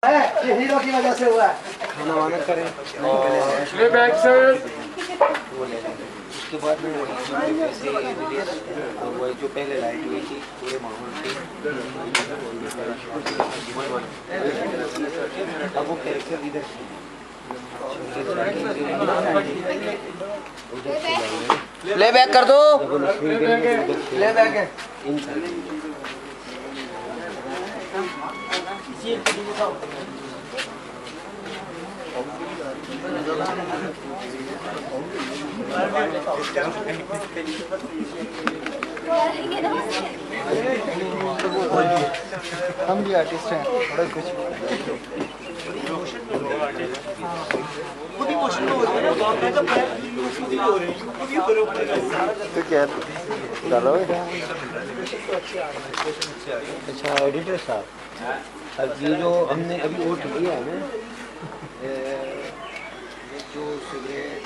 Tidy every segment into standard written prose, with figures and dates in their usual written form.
है ये हीरो की वजह से हुआ है। खाना वाना करें ले बैग सर। वो ले लेंगे। उसके बाद में पैसे और वो जो पहले लाइट हुई थी पूरे माहौल की अब वो कैरेक्टर इधर ले बैक कर दो। ले बैक है हम भी आर्टिस्ट हैं थोड़ा कुछ खुद इमोशनल हो रहे हैं तो क्या चलो अच्छा एडिटर साहब अब ये जो हमने अभी वोट किया है ना जो सिगरेट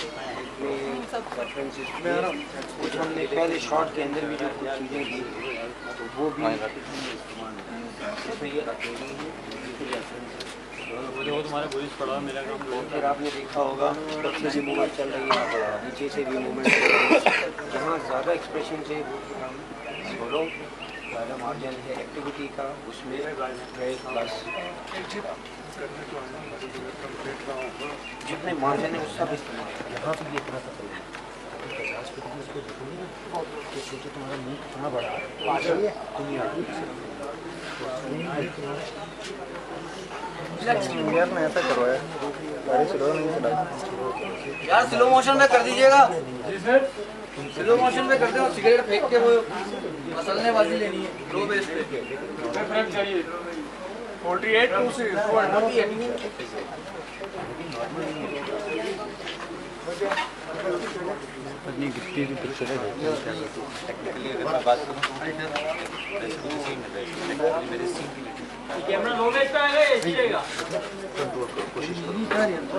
कुछ हमने पहले शॉट के अंदर भी जो कुछ चीज़ें दी तो वो भी इसमें ये अकेली है वो तुम्हारे पुलिस पड़ा मेरा काम। फिर आपने देखा होगा पीछे से मूवमेंट चल रही है नीचे से भी मूवमेंट जहाँ ज़्यादा एक्सप्रेशन से बोलो ज़्यादा मार्जिन है एक्टिविटी का उसमें प्लस जितने मार्जिन है उस सब इस्तेमाल यहाँ पर ये इतना सा सोचो तुम्हारा मुँह कितना बड़ा है तुम यार मैं ऐसा करवाया गाड़ी स्लो नहीं चलाई यार स्लो मोशन में कर दीजिएगा। जी सर। स्लो मोशन में करते हो सिगरेट फेंक के वो मसलनेबाजी लेनी है लो बेस पे। फ्रेम चाहिए 48 2 से अपनी गिट्टी की पिक्चर है टेक्निकली अगर मैं बात करूँ कैमरा लो बेस पे आएगा या चलेगा?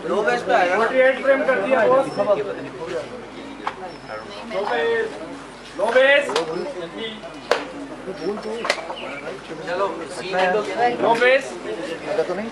लो बेस पे आएगा। 48 फ्रेम कर दिया बॉस। लो बेस चलो लो बेस तो नहीं